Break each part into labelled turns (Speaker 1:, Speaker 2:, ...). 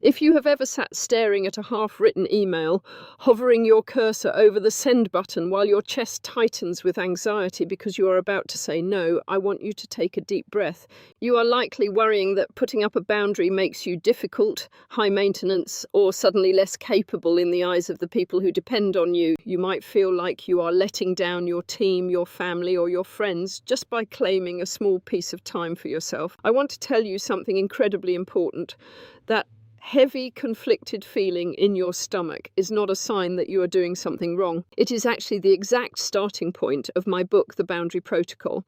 Speaker 1: If you have ever sat staring at a half-written email, hovering your cursor over the send button while your chest tightens with anxiety because you are about to say no, I want you to take a deep breath. You are likely worrying that putting up a boundary makes you difficult, high maintenance, or suddenly less capable in the eyes of the people who depend on you. You might feel like you are letting down your team, your family, or your friends just by claiming a small piece of time for yourself. I want to tell you something incredibly important. That heavy, conflicted feeling in your stomach is not a sign that you are doing something wrong. It is actually the exact starting point of my book, The Boundary Protocol.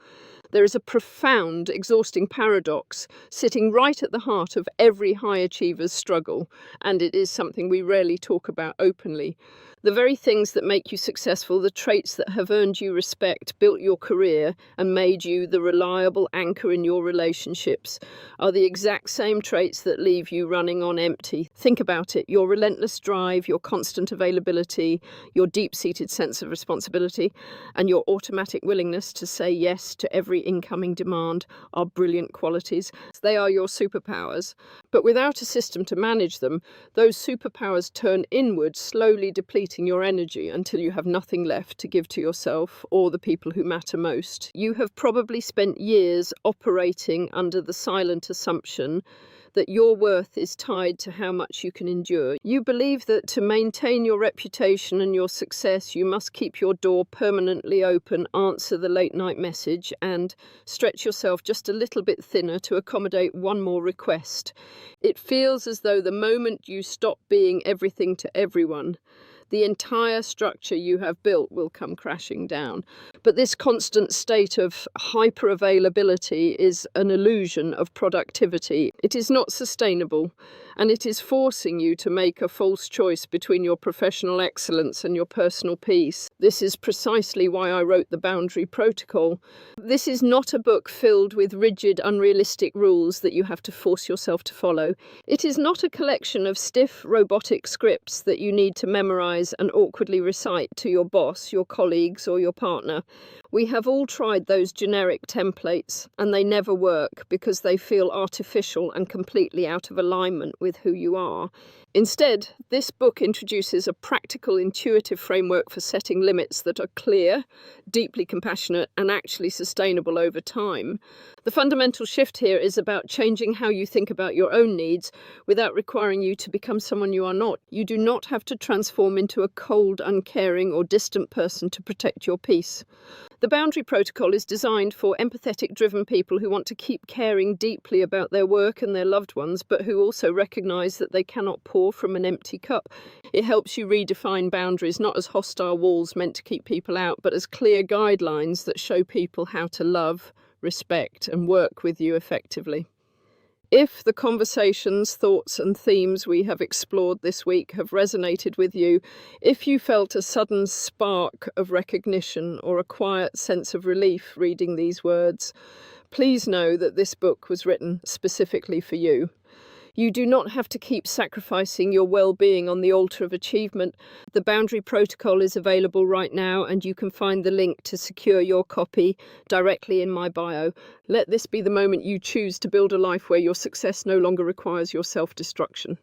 Speaker 1: There is a profound, exhausting paradox sitting right at the heart of every high achiever's struggle, and it is something we rarely talk about openly. The very things that make you successful, the traits that have earned you respect, built your career, and made you the reliable anchor in your relationships, are the exact same traits that leave you running on empty. Think about it. Your relentless drive, your constant availability, your deep-seated sense of responsibility, and your automatic willingness to say yes to every incoming demand are brilliant qualities. They are your superpowers. But without a system to manage them, those superpowers turn inward, slowly depleting your energy until you have nothing left to give to yourself or the people who matter most. You have probably spent years operating under the silent assumption that your worth is tied to how much you can endure. You believe that to maintain your reputation and your success, you must keep your door permanently open, answer the late-night message, and stretch yourself just a little bit thinner to accommodate one more request. It feels as though the moment you stop being everything to everyone, the entire structure you have built will come crashing down. But this constant state of hyper-availability is an illusion of productivity. It is not sustainable, and it is forcing you to make a false choice between your professional excellence and your personal peace. This is precisely why I wrote The Boundary Protocol. This is not a book filled with rigid, unrealistic rules that you have to force yourself to follow. It is not a collection of stiff, robotic scripts that you need to memorize and awkwardly recite to your boss, your colleagues, or your partner. We have all tried those generic templates, and they never work because they feel artificial and completely out of alignment with who you are. Instead, this book introduces a practical, intuitive framework for setting limits that are clear, deeply compassionate, and actually sustainable over time. The fundamental shift here is about changing how you think about your own needs without requiring you to become someone you are not. You do not have to transform into a cold, uncaring, or distant person to protect your peace. The Boundary Protocol is designed for empathetic-driven people who want to keep caring deeply about their work and their loved ones, but who also recognise that they cannot pour from an empty cup. It helps you redefine boundaries, not as hostile walls meant to keep people out, but as clear guidelines that show people how to love, respect, and work with you effectively. If the conversations, thoughts, and themes we have explored this week have resonated with you, if you felt a sudden spark of recognition or a quiet sense of relief reading these words, please know that this book was written specifically for you. You do not have to keep sacrificing your well-being on the altar of achievement. The Boundary Protocol is available right now, and you can find the link to secure your copy directly in my bio. Let this be the moment you choose to build a life where your success no longer requires your self-destruction.